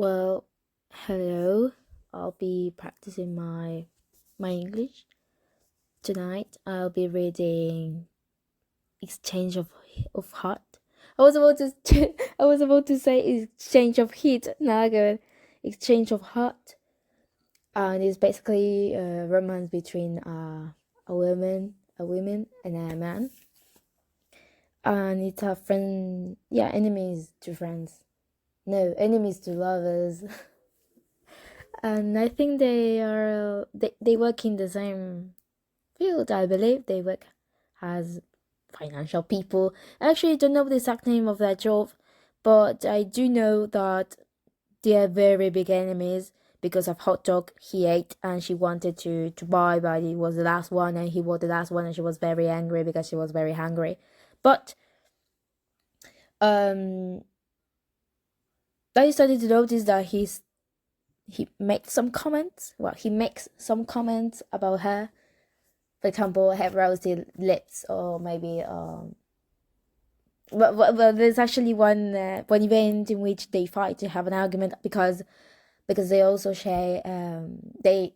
Well, hello. I'll be practicing my English tonight. I'll be reading Exchange of Heart. I was about to I was about to say Exchange of Heat. Now I go Exchange of Heart, and it's basically a romance between a woman and a man, and it's a friend. Yeah, enemies to friends. No, enemies to lovers. And I think they work in the same field. I believe they work as financial people. I actually don't know the exact name of that job, but I do know that they are very big enemies because of hot dog he ate and she wanted to buy, but he was the last one and he was the last one and she was very angry because she was very hungry. But um I started to notice that he makes some comments. Well, he makes some comments about her. For example, have rosy lips, or maybe But there's actually one event in which they fight to have an argument because they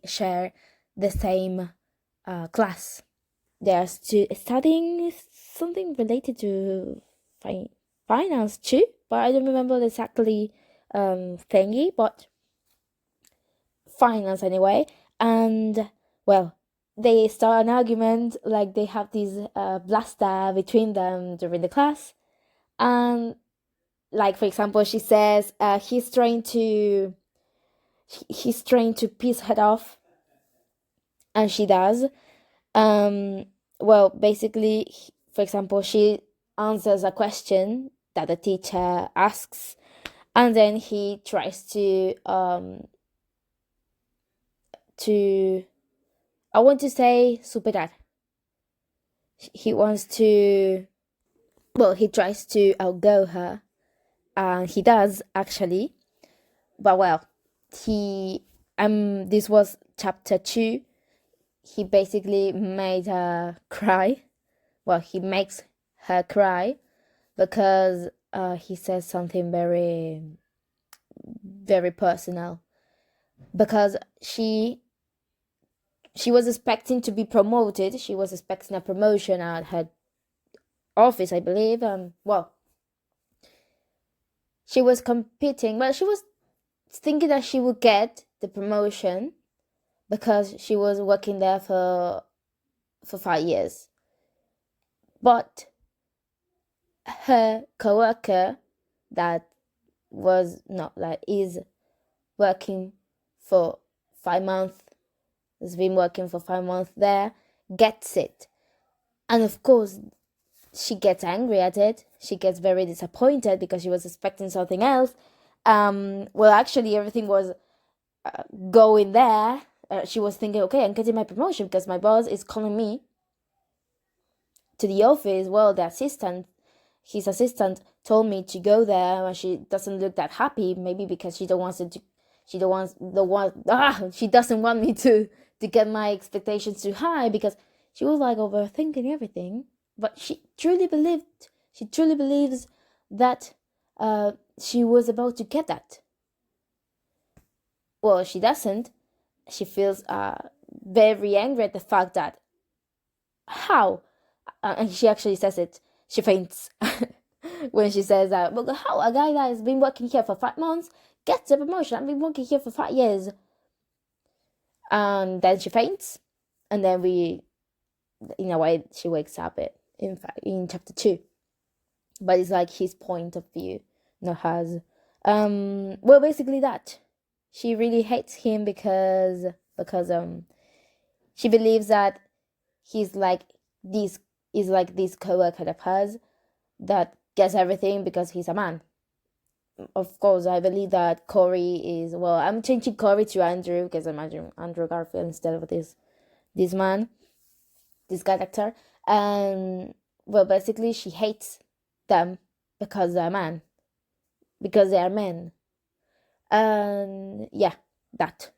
share the same class. They are studying something related to finance too, but I don't remember exactly thingy, but finance anyway. And well, they start an argument, like they have this blaster between them during the class. And like, for example, she says he's trying to piss her off, and she does. Well, basically, for example, she answers a question that the teacher asks, and then he tries to I want to say superar. He wants to, well, he tries to outgo her, and he does actually. But well, he this was chapter 2. He basically made her cry. Well, he makes her cry because he says something very very personal, because she was expecting to be promoted. She was expecting a promotion at her office, I believe. Well, she was competing. Well, she was thinking that she would get the promotion because she was working there for 5 years. But her coworker that was not like is working for 5 months, has been working for 5 months there, gets it. And of course, she gets angry at it. She gets very disappointed because she was expecting something else. Well, actually, everything was going there. She was thinking, okay, I'm getting my promotion because my boss is calling me to the office. Well, his assistant told me to go there, and she doesn't look that happy. Maybe because she doesn't want me to get my expectations too high, because she was like overthinking everything. But she truly believes that she was about to get that. Well, she doesn't. She feels very angry at the fact that how, and she actually says it. She faints when she says that. But how a guy that has been working here for 5 months gets a promotion? I've been working here for 5 years. And then she faints, and then in a way, she wakes up. In fact, in chapter 2, but it's like his point of view, not hers. Well, basically that she really hates him because she believes that he's like this is like this coworker of hers that gets everything because he's a man. Of course, I believe that Corey is, well, I'm changing Corey to Andrew because I'm Andrew Garfield instead of this man, this character. And well, basically, she hates them because they're man, because they are men. And yeah, that.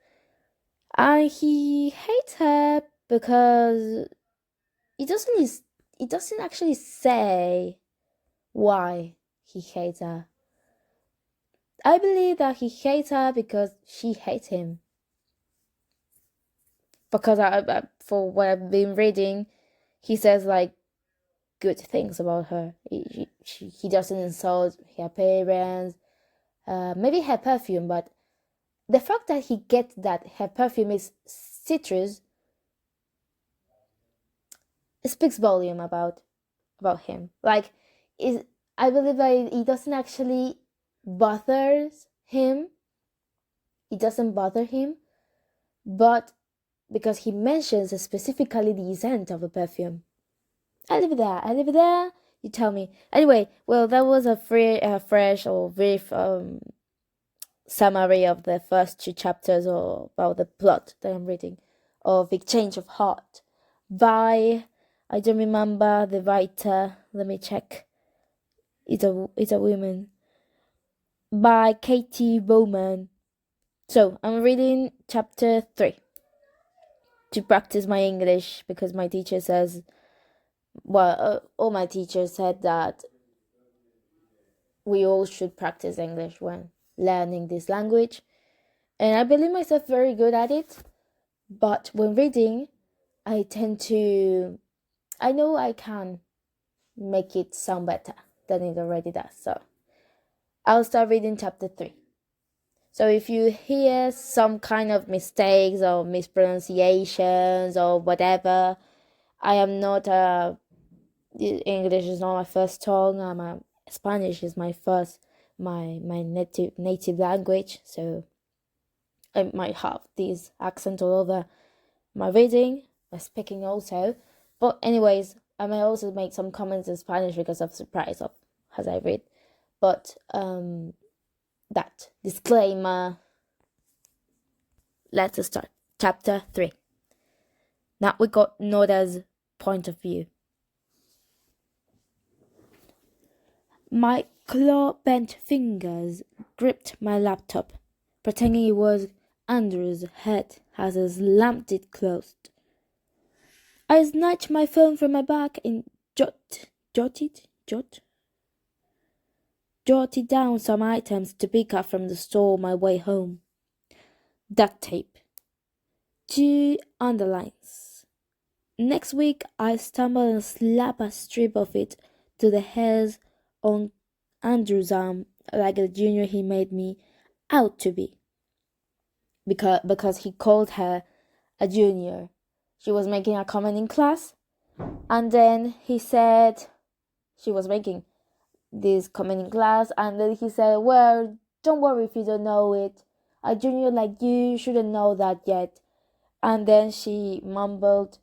And he hates her because it doesn't actually say why he hates her. I believe that he hates her because she hates him. Because for what I've been reading, he says like good things about her. He doesn't insult her parents, maybe her perfume, but the fact that he gets that her perfume is citrus speaks volume about him. Like, is I believe that it doesn't actually bothers him. It doesn't bother him, but because he mentions specifically the scent of the perfume. I live there. I live there. You tell me. Anyway, well, that was a fresh or brief summary of the first two chapters or about the plot that I'm reading of Exchange of Heart by, I don't remember the writer. Let me check. It's a woman, by Katie Bowman. So I'm reading chapter 3 to practice my English because my teacher says, all my teachers said that we all should practice English when learning this language. And I believe myself very good at it. But when reading, I tend to, I know I can make it sound better than it already does. So I'll start reading chapter 3. So if you hear some kind of mistakes or mispronunciations or whatever, I am not English is not my first tongue. Spanish is my native language. So I might have this accent all over my reading, my speaking also. But anyways, I may also make some comments in Spanish because of surprise of as I read. But that disclaimer. Let's start. Chapter 3. Now we got Noda's point of view. My claw-bent fingers gripped my laptop, pretending it was Andrew's head as I slammed it closed. I snatched my phone from my bag and jotted down some items to pick up from the store on my way home. Duct tape. 2 underlines. Next week, I stumble and slap a strip of it to the hairs on Andrew's arm like the junior he made me out to be. Because he called her a junior. She was making a comment in class, and then he said she was making this comment in class, and then he said, well, don't worry if you don't know it. A junior like you shouldn't know that yet. And then she mumbled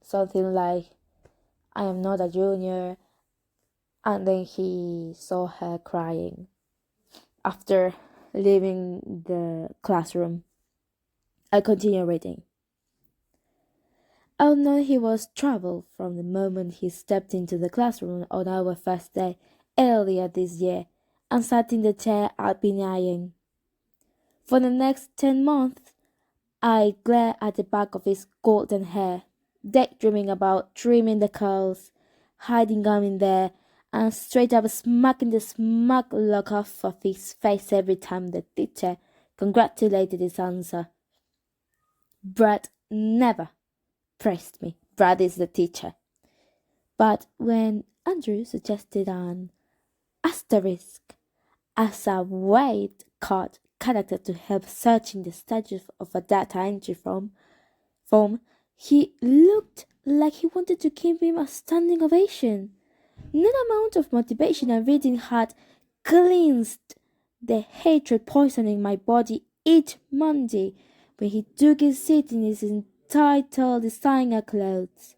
something like, I am not a junior. And then he saw her crying after leaving the classroom. I continued reading. I know he was troubled from the moment he stepped into the classroom on our first day earlier this year and sat in the chair I'd been eyeing. For the next 10 months, I glared at the back of his golden hair, daydreaming about trimming the curls, hiding gum in there, and straight up smacking the smug look off of his face every time the teacher congratulated his answer. Brad never praised me. Brad is the teacher. But when Andrew suggested an asterisk as a weight card character to help searching the status of a data entry form, he looked like he wanted to give him a standing ovation. No amount of motivation and reading had cleansed the hatred poisoning my body each Monday when he took his seat in his entitled designer clothes,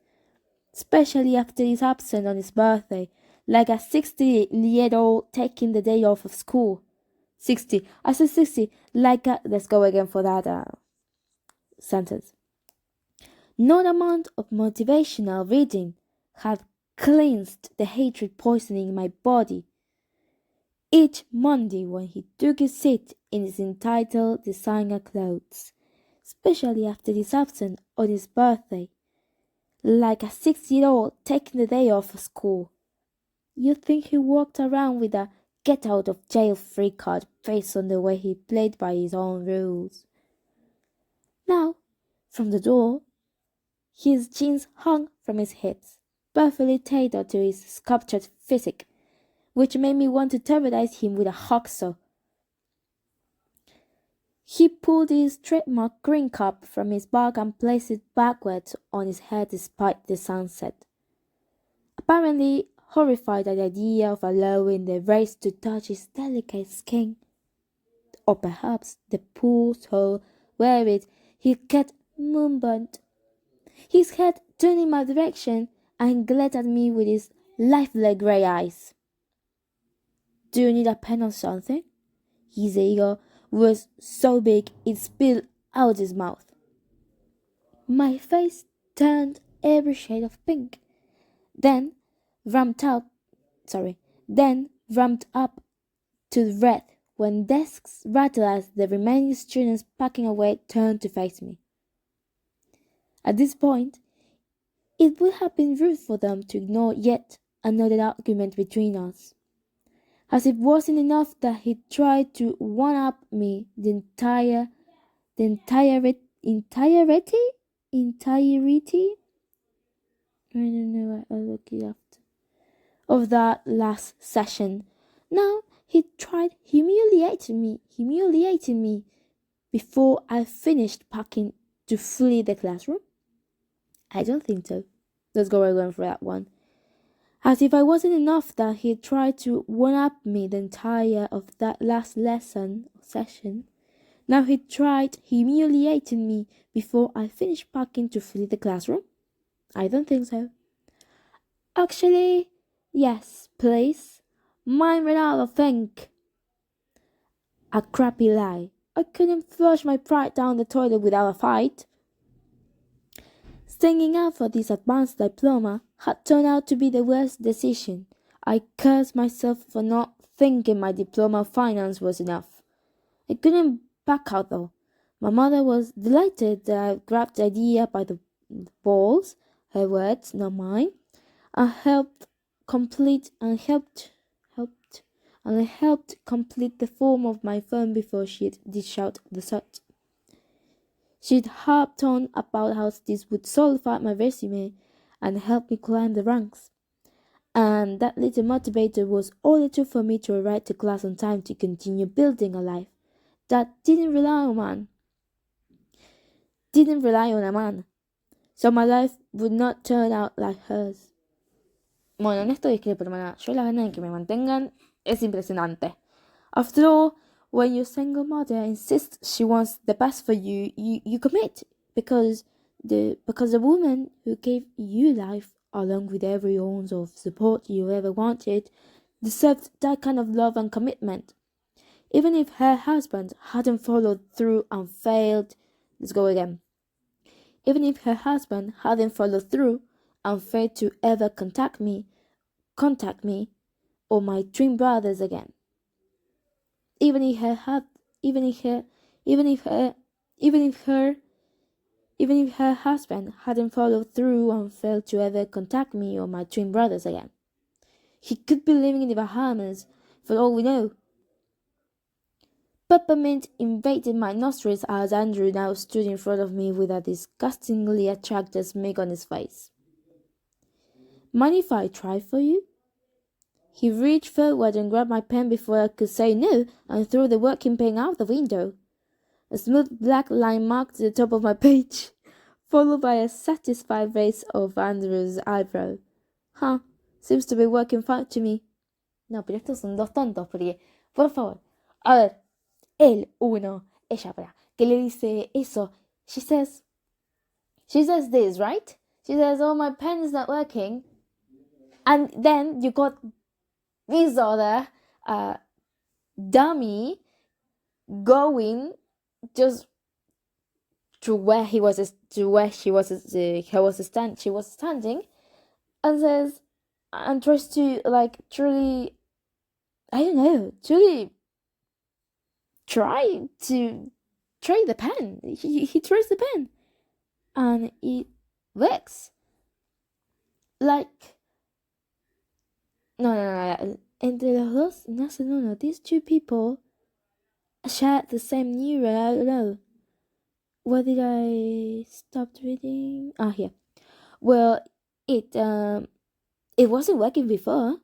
especially after his absence on his birthday, like a 60-year-old taking the day off of school. 60. I said 60, like a... Let's go again for that sentence. No amount of motivational reading had cleansed the hatred poisoning my body. Each Monday when he took his seat in his entitled designer clothes, especially after his absence on his birthday, like a 6-year-old taking the day off of school. You'd think he walked around with a get out of jail free card based on the way he played by his own rules. Now, from the door, his jeans hung from his hips, perfectly tailored to his sculptured physique, which made me want to terrorize him with a hacksaw. He pulled his trademark green cap from his bag and placed it backwards on his head despite the sunset. Apparently horrified at the idea of allowing the rays to touch his delicate skin. Or perhaps the poor soul where he kept moonburnt, his head turned in my direction and glared at me with his lifeless grey eyes. Do you need a pen or something? His ego was so big it spilled out his mouth. My face turned every shade of pink, then ramped up to red when desks rattled as the remaining students packing away turned to face me. At this point, it would have been rude for them to ignore yet another argument between us. As if it wasn't enough that he tried to one-up me the entirety? I don't know, I'll look it up. Of that last session. Now he tried humiliating me before I finished packing to flee the classroom. I don't think so. Let's go again for that one. As if I wasn't enough that he tried to one-up me the entire of that last session. Now he tried humiliating me before I finished packing to flee the classroom. I don't think so. Actually, yes, please. Mine ran out of ink. A crappy lie. I couldn't flush my pride down the toilet without a fight. Staying out for this advanced diploma had turned out to be the worst decision. I cursed myself for not thinking my diploma of finance was enough. I couldn't back out though. My mother was delighted that I grabbed the idea by the balls, her words, not mine. I helped complete the form of my firm before she'd dish out the cert. She'd harped on about how this would solidify my resume and help me climb the ranks. And that little motivator was all it took for me to arrive to class on time to continue building a life that didn't rely on a man. So my life would not turn out like hers. Bueno, en esto discrepo, hermana. Yo la gana de que me mantengan es impresionante. After all, when your single mother insists she wants the best for you, you commit because the woman who gave you life, along with every ounce of support you ever wanted, deserved that kind of love and commitment. Even if her husband hadn't followed through and failed, Even if her husband hadn't followed through and failed to ever contact me or my twin brothers again. Even if her husband hadn't followed through and failed to ever contact me or my twin brothers again. He could be living in the Bahamas, for all we know. Peppermint invaded my nostrils as Andrew now stood in front of me with a disgustingly attractive smirk on his face. Mind if I try for you? He reached forward and grabbed my pen before I could say no and threw the working pen out the window. A smooth black line marked the top of my page, followed by a satisfied raise of Andrew's eyebrow. Huh, seems to be working fine to me. No, pero estos son dos tontos, porque, por favor, a ver, ella, que le dice eso. She says this, right? She says, oh, my pen is not working. And then you got this other dummy going just to where she was standing, and says, and tries to truly try to try the pen. He tries the pen, and it works. No. Entre los dos nacen uno. These two people share the same neuron. I don't know. Where did I stop reading? Ah, here. Well, it wasn't working before.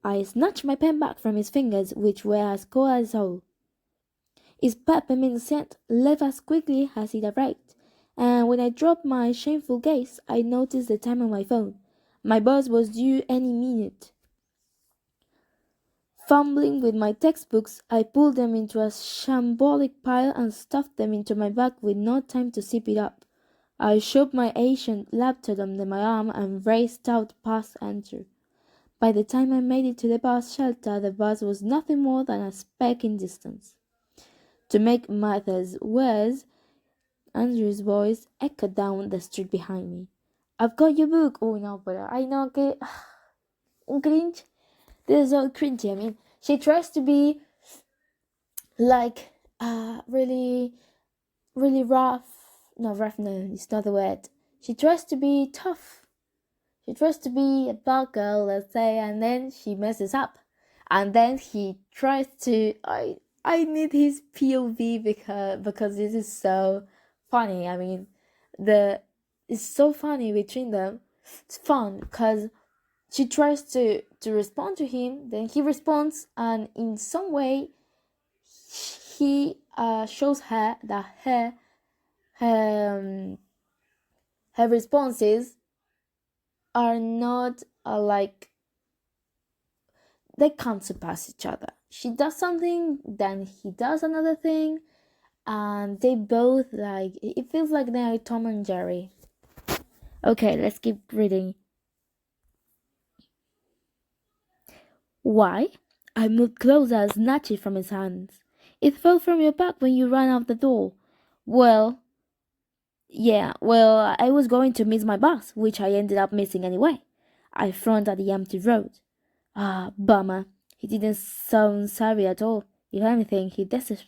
I snatched my pen back from his fingers, which were as cold as hole. His peppermint scent left as quickly as it arrived, and when I dropped my shameful gaze, I noticed the time on my phone. My boss was due any minute. Fumbling with my textbooks, I pulled them into a shambolic pile and stuffed them into my bag with no time to zip it up. I shoved my ancient laptop under my arm and raced out past Andrew. By the time I made it to the bus shelter, the bus was nothing more than a speck in distance. To make matters worse, Andrew's voice echoed down the street behind me. I've got your book. Oh no, but I know que cringe. This is so cringy. I mean, she tries to be like really, really rough. No, rough. No, it's not the word. She tries to be tough. She tries to be a bad girl, let's say, and then she messes up, and then he tries to. I need his POV because this is so funny. I mean, it's so funny between them. It's fun because she tries to respond to him, then he responds, and in some way he shows her that her responses are not like they can't surpass each other. She does something, then he does another thing, and they both like it feels like they are Tom and Jerry. Okay, let's keep reading. Why? I moved closer and snatched it from his hands. It fell from your back when you ran out the door. Well, yeah, well, I was going to miss my bus, which I ended up missing anyway. I frowned at the empty road. Ah, bummer. He didn't sound sorry at all. If anything, he desperately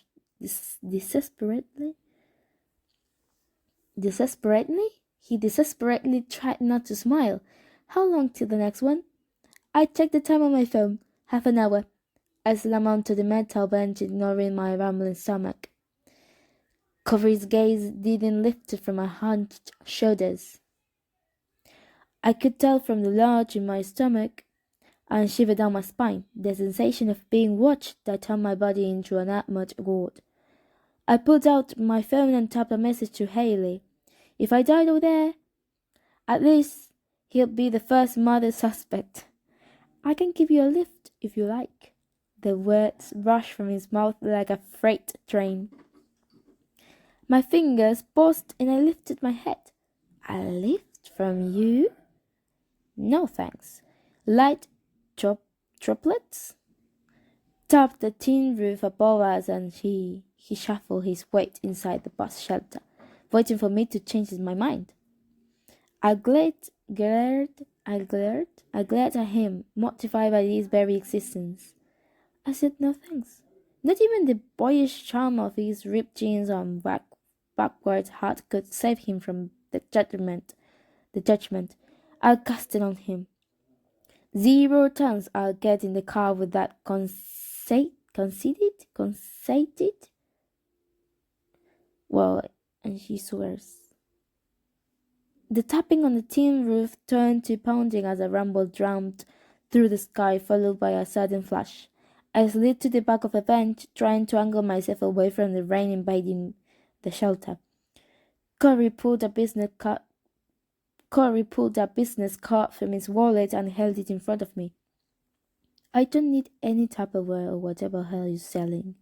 tried not to smile. How long till the next one? I checked the time on my phone. 30 minutes. I slammed onto the metal bench, ignoring my rumbling stomach. Corey's gaze didn't lift from my hunched shoulders. I could tell from the lurch in my stomach and shiver down my spine, the sensation of being watched that turned my body into an utmost ward. I pulled out my phone and typed a message to Haley. If I died over there, at least he'll be the first murder suspect. I can give you a lift if you like. The words rushed from his mouth like a freight train. My fingers paused and I lifted my head. A lift from you? No thanks. Light droplets tapped the tin roof above us and he shuffled his weight inside the bus shelter, waiting for me to change my mind. I glared at him, mortified by his very existence. I said no thanks. Not even the boyish charm of his ripped jeans and backward hat could save him from the judgment. I cast it on him. 0 tons I'll get in the car with that conceited? Well, and she swears. The tapping on the tin roof turned to pounding as a rumble drummed through the sky, followed by a sudden flash. I slid to the back of a bench, trying to angle myself away from the rain invading the shelter. Corey pulled a business card from his wallet and held it in front of me. I don't need any Tupperware or whatever hell you're selling.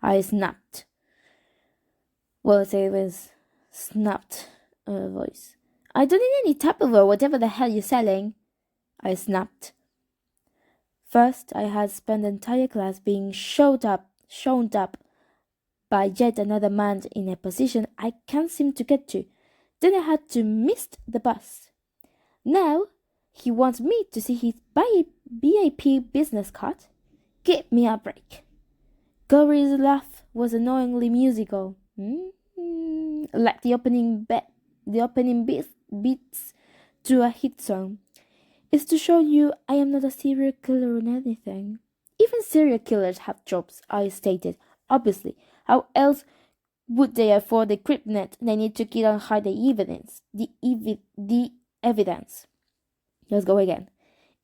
I snapped. Well, it was snapped voice. I don't need any Tupperware, whatever the hell you're selling. I snapped. First, I had spent the entire class being shown up by yet another man in a position I can't seem to get to. Then I had to miss the bus. Now, he wants me to see his BIP business card? Give me a break. Corey's laugh was annoyingly musical, like the opening beats to a hit song. It's to show you I am not a serial killer or anything. Even serial killers have jobs, I stated. Obviously. How else would they afford the kryptonite they need to kill and hide the evidence? The evidence. Let's go again.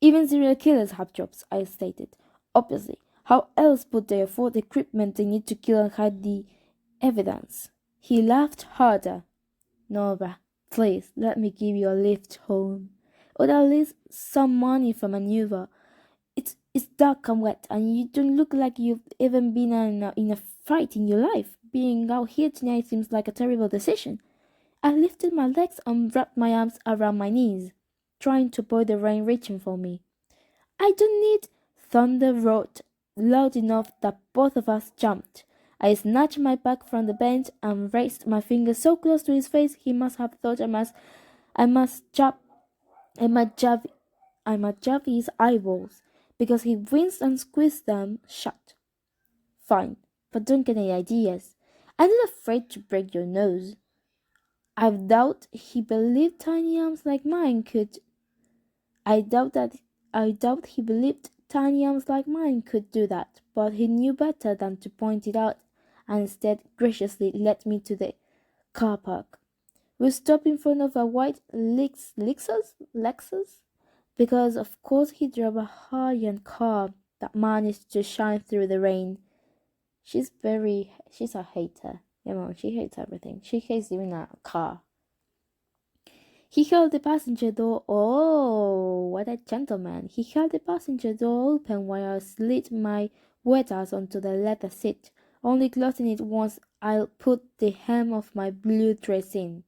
Even serial killers have jobs, I stated. Obviously. How else would they afford the equipment they need to kill and hide the evidence? He laughed harder. Nora, please let me give you a lift home. Or at least some money from an Uber. It's dark and wet, and you don't look like you've even been in a fight in your life. Being out here tonight seems like a terrible decision. I lifted my legs and wrapped my arms around my knees, trying to avoid the rain reaching for me. I don't need thunder roared loud enough that both of us jumped. I snatched my bag from the bench and raised my finger so close to his face he must have thought I must jab I must jab I must jab his eyeballs because he winced and squeezed them shut. Fine, but don't get any ideas. I'm not afraid to break your nose. I doubt he believed tiny arms like mine could I doubt that I doubt he believed tiny arms like mine could do that, but he knew better than to point it out and instead graciously led me to the car park. We stopped in front of a white Lexus because of course he drove a high-end car that managed to shine through the rain. She's a hater. You know, she hates everything. She hates even a car. He held the passenger door. Oh, what a gentleman. He held the passenger door open while I slid my wet ass onto the leather seat, only closing it once I put the hem of my blue dress in.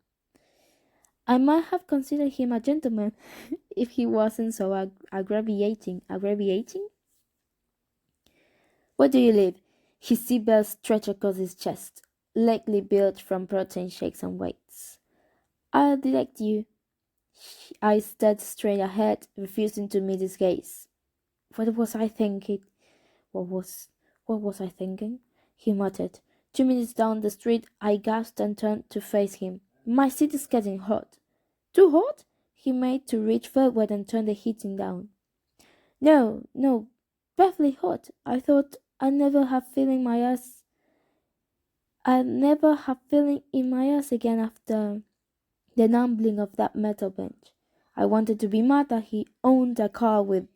I might have considered him a gentleman if he wasn't so aggravating. Aggravating? Where do you live? His seatbelt stretched across his chest, likely built from protein shakes and weights. I'll direct you. I stared straight ahead, refusing to meet his gaze. What was I thinking? What was I thinking? He muttered. 2 minutes down the street, I gasped and turned to face him. My seat is getting hot. Too hot? He made to reach forward and turn the heating down. No, perfectly hot. I thought I'd never have feeling my ass. I'd never have feeling in my ass again after the numbling of that metal bench. I wanted to be mad that he owned a car with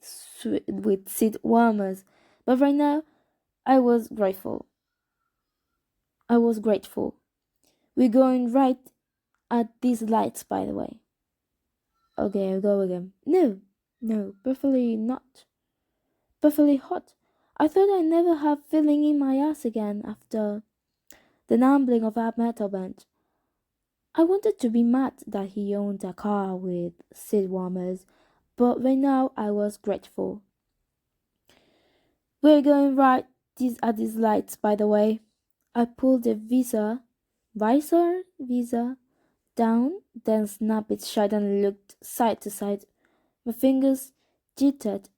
seat warmers, but right now I was grateful. We're going right at these lights, by the way. Okay, I'll go again. No, perfectly not. Perfectly hot. I thought I'd never have feeling in my ass again after the numbling of that metal bench. I wanted to be mad that he owned a car with seat warmers, but right now I was grateful. We're going right at these lights, by the way. I pulled the visor down, then snapped it shut and looked side to side. My fingers jittered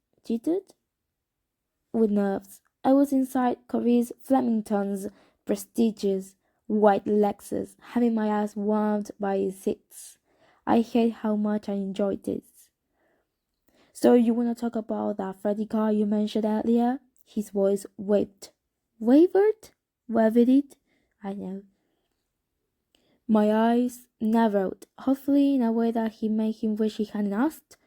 with nerves. I was inside Corey's Flemington's prestigious white Lexus, having my ass warmed by his seats. I hate how much I enjoyed this. So you want to talk about that Freddy car you mentioned earlier? His voice wavered? Wavered? I know. My eyes narrowed, hopefully in a way that he made him wish he hadn't asked.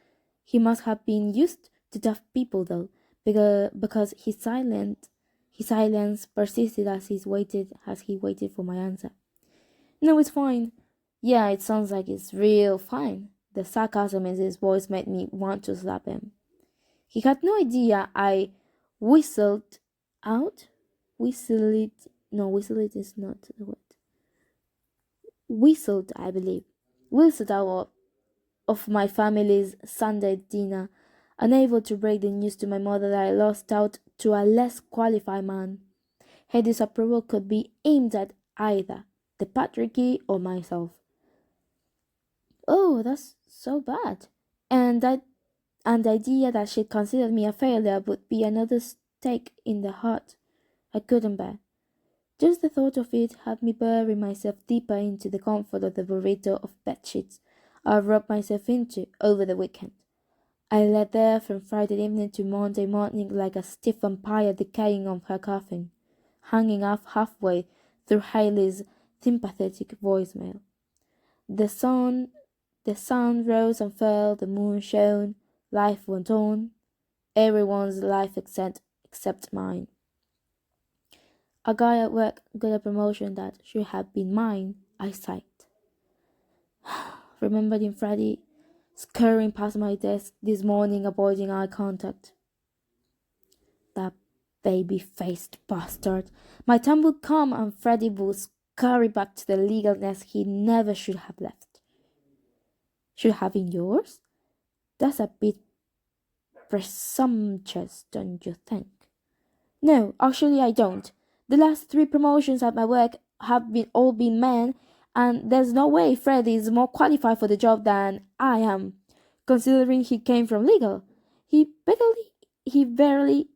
He must have been used to tough people though, because his silence persisted as he waited for my answer. No, it's fine. Yeah, it sounds like it's real fine. The sarcasm in his voice made me want to slap him. He had no idea I whistled out. Whistled. No, whistled is not the word. Whistled, I believe. Whistled out of my family's Sunday dinner, unable to break the news to my mother that I lost out to a less qualified man. Her disapproval could be aimed at either the patriarchy or myself. Oh, that's so bad. And the idea that she'd considered me a failure would be another stake in the heart I couldn't bear. Just the thought of it had me bury myself deeper into the comfort of the burrito of bedsheets I rubbed myself into over the weekend. I lay there from Friday evening to Monday morning like a stiff vampire decaying on her coffin, hanging off halfway through Haley's sympathetic voicemail. The sun the sun rose and fell, the moon shone, life went on, everyone's life except mine. A guy at work got a promotion that should have been mine, I sighed. Remembering Freddie scurrying past my desk this morning, avoiding eye contact. That baby-faced bastard. My time would come and Freddie would scurry back to the legal nest he never should have left. Should have been yours? That's a bit presumptuous, don't you think? No, actually I don't. The last 3 promotions at my work have all been men, and there's no way Freddie is more qualified for the job than I am, considering he came from legal. He barely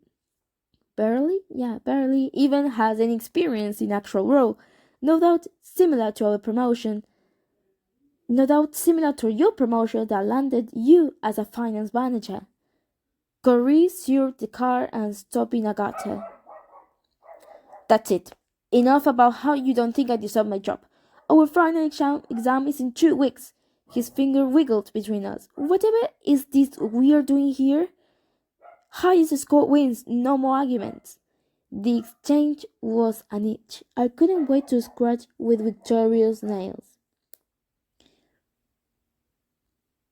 even has any experience in actual role. No doubt similar to your promotion that landed you as a finance manager. Corey secured the car and stopped in a gutter. That's it. Enough about how you don't think I deserve my job. Our final exam is in 2 weeks. His finger wiggled between us. Whatever is this we're doing here? Highest score wins, no more arguments. The exchange was an itch I couldn't wait to scratch with victorious nails.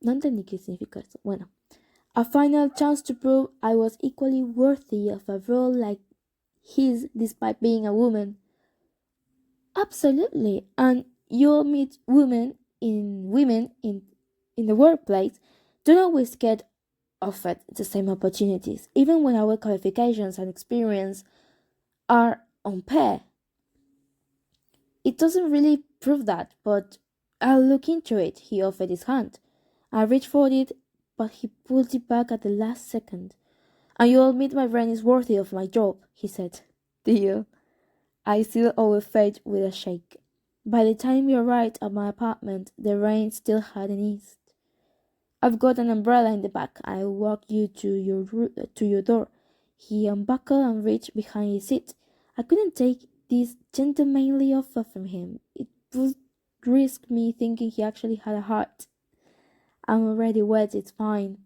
No entendí qué significa eso. Bueno. A final chance to prove I was equally worthy of a role like his despite being a woman. Absolutely. And you'll meet women in the workplace don't always get offered the same opportunities, even when our qualifications and experience are on par. It doesn't really prove that, but I'll look into it. He offered his hand. I reached for it, but he pulled it back at the last second. And you'll admit my brain is worthy of my job, he said. Deal. I sealed our fate with a shake. By the time we arrived at my apartment, the rain still hadn't eased. I've got an umbrella in the back. I'll walk you to your door. He unbuckled and reached behind his seat. I couldn't take this gentlemanly offer from him. It would risk me thinking he actually had a heart. I'm already wet, it's fine.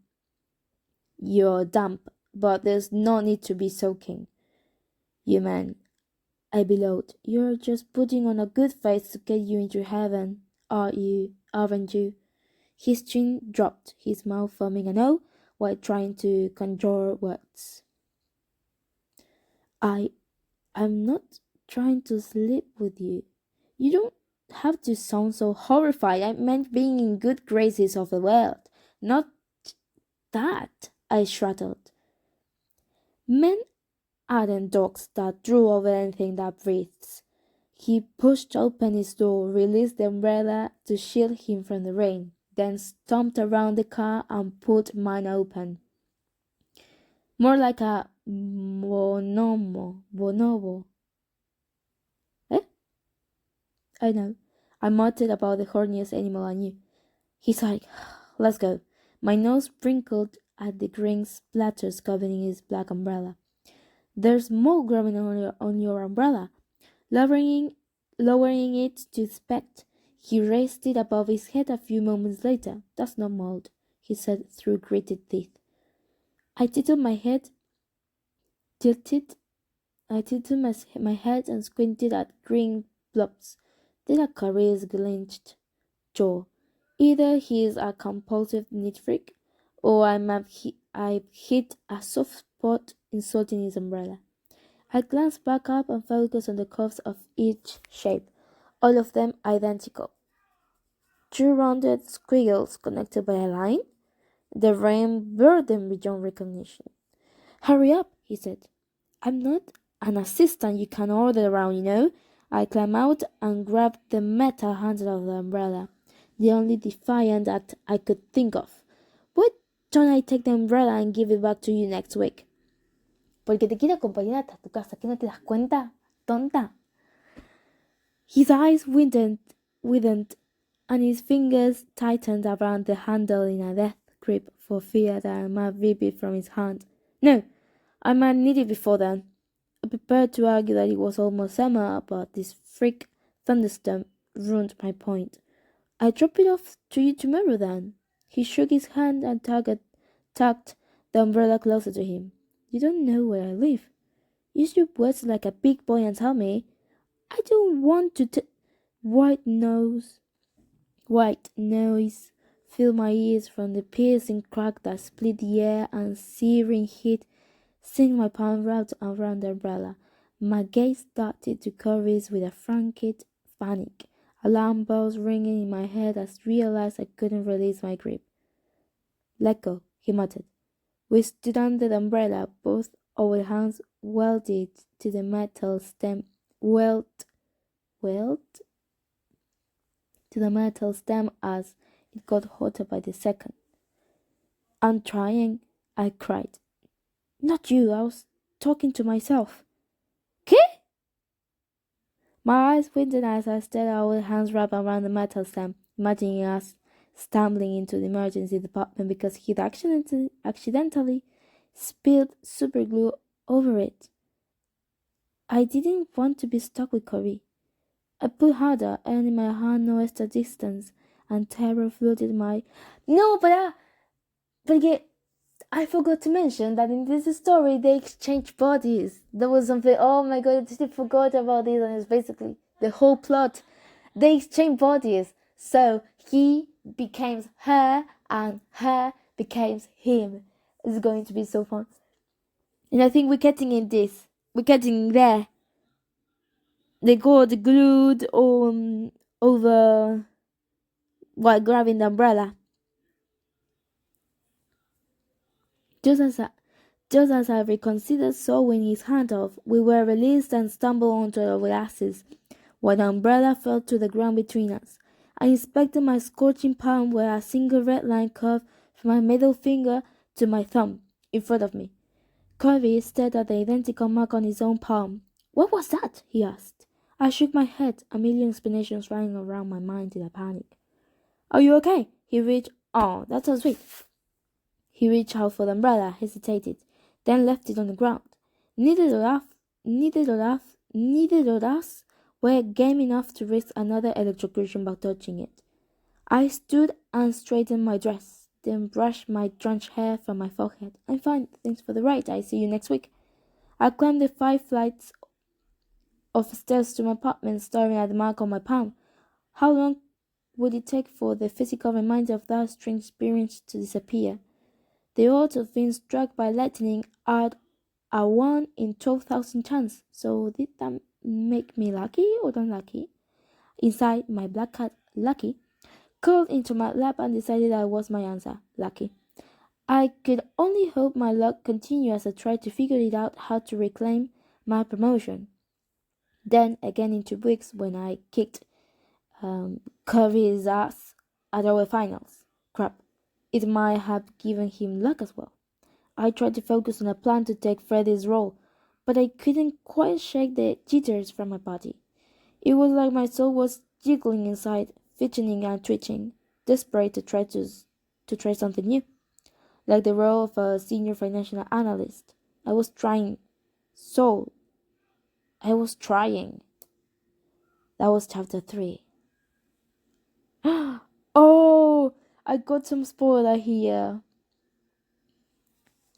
You're damp, but there's no need to be soaking. You man, I bellowed. You're just putting on a good face to get you into heaven, aren't you? His chin dropped, his mouth forming an O while trying to conjure words. I'm not trying to sleep with you. You don't have to sound so horrified. I meant being in good graces of the world. Not that, I shuddered. Men aren't dogs that drool over anything that breathes. He pushed open his door, released the umbrella to shield him from the rain, then stomped around the car and pulled mine open. More like a bonobo. Eh? I know. I muttered about the horniest animal I knew. He's like, let's go. My nose sprinkled at the green splatters covering his black umbrella. There's mold growing on your umbrella. Lowering it to inspect, he raised it above his head a few moments later. That's not mold, he said through gritted teeth. I tilted my head and squinted at green blobs. Then a Corey's clenched jaw. Either he's a compulsive neat freak, or I've hit a soft spot insulting his umbrella. I glanced back up and focused on the curves of each shape, all of them identical. 2 rounded squiggles connected by a line. The rain blurred them beyond recognition. Hurry up, he said. I'm not an assistant you can order around, you know. I climbed out and grabbed the metal handle of the umbrella, the only defiant act I could think of. Why don't I take the umbrella and give it back to you next week? Porque te quiero acompañar hasta tu casa, ¿que no te das cuenta, tonta? His eyes widened, and his fingers tightened around the handle in a death grip for fear that I might rip it from his hand. No, I might need it before then. I prepared to argue that it was almost summer, but this freak thunderstorm ruined my point. I drop it off to you tomorrow then. He shook his hand and tucked the umbrella closer to him. You don't know where I live. Use your words like a big boy and tell me. I don't want to white noise filled my ears from the piercing crack that split the air and searing heat seeing my palm wrapped around the umbrella. My gaze darted to Corey's with a frantic panic. Alarm bells ringing in my head as I realized I couldn't release my grip. Let go, he muttered. We stood under the umbrella, both our hands welded to the metal stem, weld to the metal stem as it got hotter by the second. I'm trying, I cried. Not you, I was talking to myself. ¿Qué? My eyes widened as I stared at our hands wrapped around the metal stem, imagining us stumbling into the emergency department because he'd accidentally spilled superglue over it. I didn't want to be stuck with Corey. I pulled harder, earning my hand no extra distance, and terror flooded my... No, but I forgot to mention that in this story they exchange bodies. There was something, oh my god, I just forgot about this, and it's basically the whole plot. They exchange bodies. So he becomes her and her becomes him. It's going to be so fun. And I think we're getting in this. We're getting there. They got glued over while grabbing the umbrella. Just as I reconsidered sawing his hand off, we were released and stumbled onto our asses, while the umbrella fell to the ground between us. I inspected my scorching palm where a single red line curved from my middle finger to my thumb in front of me. Corey stared at the identical mark on his own palm. What was that? He asked. I shook my head, a million explanations running around my mind in a panic. Are you okay? He reached. Oh, that's so sweet. He reached out for the umbrella, hesitated, then left it on the ground. Neither of us were game enough to risk another electrocution by touching it. I stood and straightened my dress, then brushed my drenched hair from my forehead. I'm fine, thanks for the ride. I see you next week. I climbed the 5 flights of stairs to my apartment, staring at the mark on my palm. How long would it take for the physical reminder of that strange experience to disappear? The odds of being struck by lightning are a 1 in 12,000 chance. So did that make me lucky or unlucky? Inside, my black cat, Lucky, curled into my lap and decided that was my answer, lucky. I could only hope my luck continued as I tried to figure it out how to reclaim my promotion. Then, again in 2 weeks, when I kicked Curry's ass at our finals. Crap. It might have given him luck as well. I tried to focus on a plan to take Freddy's role, but I couldn't quite shake the jitters from my body. It was like my soul was jiggling inside, fidgeting and twitching, desperate to try something new, like the role of a senior financial analyst. I was trying. That was chapter 3. Oh, I got some spoiler here.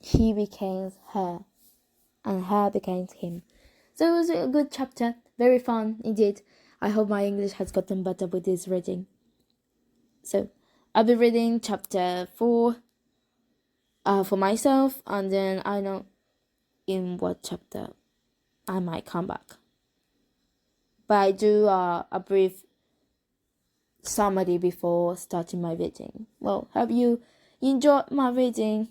He became her, and her became him. So it was a good chapter, very fun indeed. I hope my English has gotten better with this reading. So I'll be reading chapter 4 for myself, and then I know in what chapter I might come back. But I do a brief summary before starting my reading. Well, hope you enjoyed my reading.